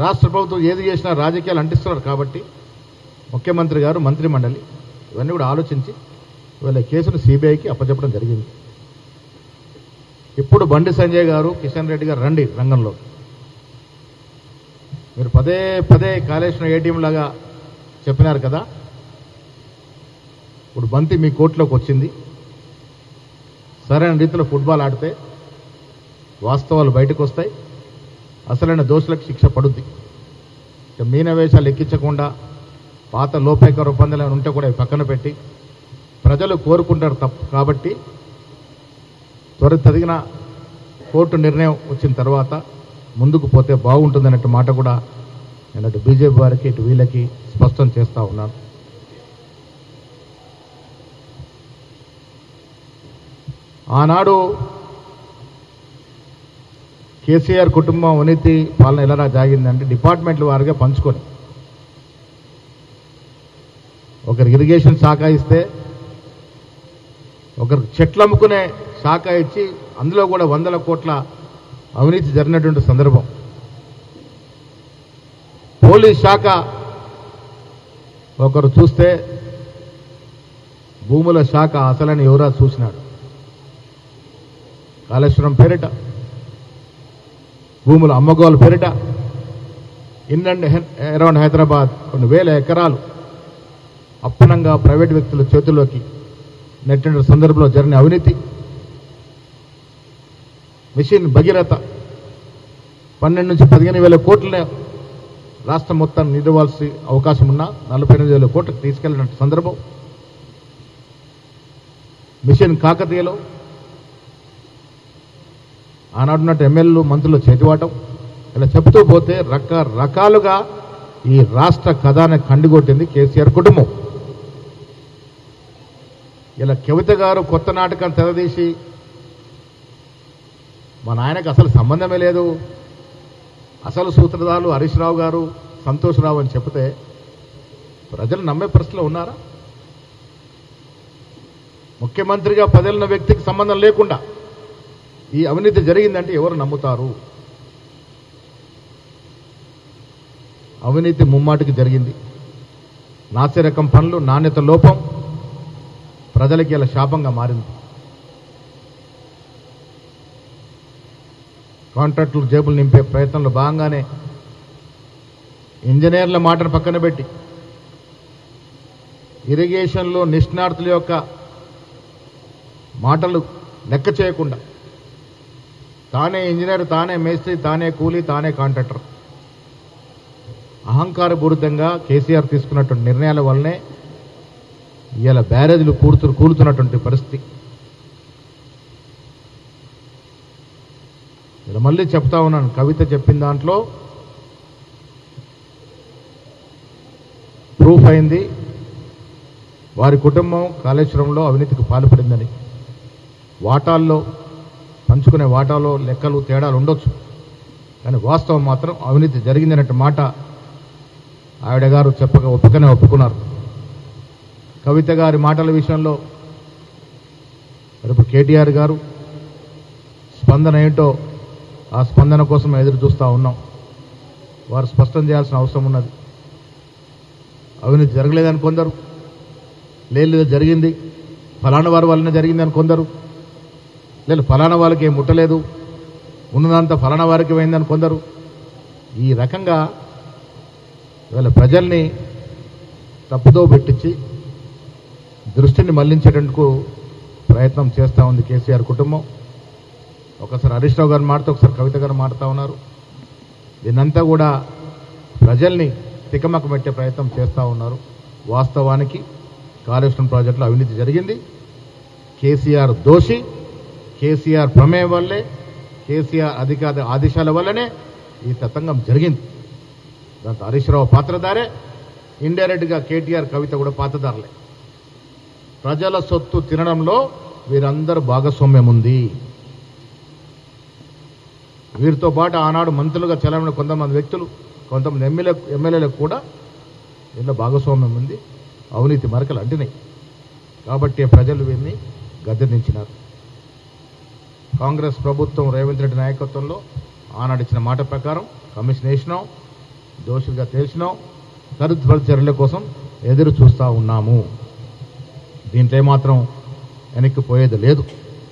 రాష్ట్ర ప్రభుత్వం ఏది చేసినా రాజకీయాలు అంటిస్తున్నారు కాబట్టి ముఖ్యమంత్రి గారు మంత్రి మండలి ఇవన్నీ కూడా ఆలోచించి ఇవాళ కేసును సిబిఐకి అప్పచెప్పడం జరిగింది. ఇప్పుడు బండి సంజయ్ గారు కిషన్ రెడ్డి గారు రండి రంగంలో. మీరు పదే పదే కాళేశ్వరం ఏటీఎం లాగా చెప్పినారు కదా, ఇప్పుడు బంతి మీ కోర్టులోకి వచ్చింది. సరైన రీతిలో ఫుట్బాల్ ఆడితే వాస్తవాలు బయటకు వస్తాయి, అసలైన దోషులకు శిక్ష పడుద్ది. మీనవేషాలు ఎక్కించకుండా పాత లోపేకర ఒప్పందాలు ఉంటే కూడా పక్కన పెట్టి ప్రజలు కోరుకుంటారు తప్పు కాబట్టి త్వరితగిన కోర్టు నిర్ణయం వచ్చిన తర్వాత ముందుకు పోతే బాగుంటుందన్నట్టు మాట కూడా నేను అటు బీజేపీ వారికి ఇటు వీళ్ళకి స్పష్టం చేస్తూ ఉన్నాను. ఆనాడు కేసీఆర్ కుటుంబం అవినీతి పాలన ఎలా జాగిందంటే డిపార్ట్మెంట్ల వారిగా పంచుకొని ఒకరికి ఇరిగేషన్ శాఖ ఇస్తే ఒకరికి చెట్లు అమ్ముకునే శాఖ ఇచ్చి అందులో కూడా 100 కోట్ల అవినీతి జరిగినటువంటి సందర్భం. పోలీస్ శాఖ ఒకరు చూస్తే భూముల శాఖ అసలైన యువరాజు చూసినాడు. కాళేశ్వరం పేరిట భూముల అమ్మగోలు పేరిట ఇన్ అండ్ అరౌండ్ హైదరాబాద్ కొన్ని వేల ఎకరాలు అప్పనంగా ప్రైవేట్ వ్యక్తుల చేతుల్లోకి నెట్టిన సందర్భంలో జరిగిన అవినీతి, మిషన్ భగీరథ 12 నుంచి 15 వేల కోట్ల రాష్ట్రం మొత్తం నిలవాల్సి అవకాశం ఉన్న 48 వేల కోట్లకు తీసుకెళ్లిన సందర్భం, మిషన్ కాకతీయలో ఆనాడున్నట్టు ఎమ్మెల్యేలు మంత్రులు చేతివాటం, ఇలా చెబుతూ పోతే రకరకాలుగా ఈ రాష్ట్ర కథాన్ని కండిగొట్టింది కేసీఆర్ కుటుంబం. ఇలా కవిత గారు కొత్త నాటకం తెరదీసి మా నాయనకు అసలు సంబంధమే లేదు, అసలు సూత్రధారులు హరీష్ రావు గారు సంతోష్ రావు అని చెప్తే ప్రజలు నమ్మే పరిస్థితిలో ఉన్నారా? ముఖ్యమంత్రిగా పదేళ్ళ వ్యక్తికి సంబంధం లేకుండా ఈ అవినీతి జరిగిందంటే ఎవరు నమ్ముతారు? అవినీతి ముమ్మాటికి జరిగింది. నాసిరకం పనులు, నాణ్యత లోపం ప్రజలకి ఇలా శాపంగా మారింది. కాంట్రాక్టులు జేబులు నింపే ప్రయత్నంలో భాగంగానే ఇంజనీర్ల మాటను పక్కన పెట్టి ఇరిగేషన్లో నిష్ణాతుల యొక్క మాటలు లెక్క చేయకుండా తానే ఇంజనీర్, తానే మేస్త్రి, తానే కూలీ, తానే కాంట్రాక్టర్ అహంకారపూరితంగా కేసీఆర్ తీసుకున్నటువంటి నిర్ణయాల వల్లనే ఇవాళ బ్యారేజీలు కూలుతున్నటువంటి పరిస్థితి. ఇలా మళ్ళీ చెప్తా ఉన్నాను, కవిత చెప్పిన దాంట్లో ప్రూఫ్ అయింది వారి కుటుంబం కాళేశ్వరంలో అవినీతికి పాల్పడిందని. వాటాల్లో పంచుకునే వాటాలో లెక్కలు తేడాలు ఉండొచ్చు, కానీ వాస్తవం మాత్రం అవినీతి జరిగిందన్నట్టు మాట ఆవిడ గారు ఒప్పుకున్నారు. కవిత గారి మాటల విషయంలో రేపు కేటీఆర్ గారు స్పందన ఏంటో ఆ స్పందన కోసం ఎదురు చూస్తూ ఉన్నాం. వారు స్పష్టం చేయాల్సిన అవసరం ఉన్నది. అవినీతి జరగలేదని కొందరు, లేదు జరిగింది ఫలానా వారి వల్లనే జరిగిందని కొందరు, లేదు ఫలానా వాళ్ళకి ఏం ముట్టలేదు ఉన్నదంతా ఫలానా వారికి పోయిందని కొందరు. ఈ రకంగా వీళ్ళ ప్రజల్ని తప్పుదో పెట్టించి దృష్టిని మళ్లించేటందుకు ప్రయత్నం చేస్తూ ఉంది కేసీఆర్ కుటుంబం. ఒకసారి హరీష్ రావు గారు మాడుతూ ఒకసారి కవిత గారు మాడుతూ ఉన్నారు. దీన్నంతా కూడా ప్రజల్ని తికమక పెట్టే ప్రయత్నం చేస్తూ ఉన్నారు. వాస్తవానికి కాళేశ్వరం ప్రాజెక్టులో అవినీతి జరిగింది. కేసీఆర్ దోషి. కేసీఆర్ ప్రమేయం వల్లే, కేసీఆర్ అధికార ఆదేశాల వల్లనే ఈ తతంగం జరిగింది. దాంతో హరీష్ రావు పాత్రధారే, ఇండైరెక్ట్గా కేటీఆర్ కవిత కూడా పాత్రధారులే. ప్రజల సొత్తు తినడంలో వీరందరూ భాగస్వామ్యం ఉంది. వీరితో పాటు ఆనాడు మంత్రులుగా చలామణి కొంతమంది వ్యక్తులు, కొంతమంది ఎమ్మెల్యేలకు కూడా దీనిలో భాగస్వామ్యం ఉంది. అవినీతి మరకలు అంటినాయి కాబట్టి ప్రజలు వీరిని గద్దెదించినారు. కాంగ్రెస్ ప్రభుత్వం రేవంత్ రెడ్డి నాయకత్వంలో ఆనాడు ఇచ్చిన మాట ప్రకారం కమిషన్ వేసినాం. దోషులుగా తేల్చినాం. తదుపరి చర్యల కోసం ఎదురు చూస్తూ ఉన్నాము. దీంట్లో ఏమాత్రం వెనక్కి పోయేది లేదు.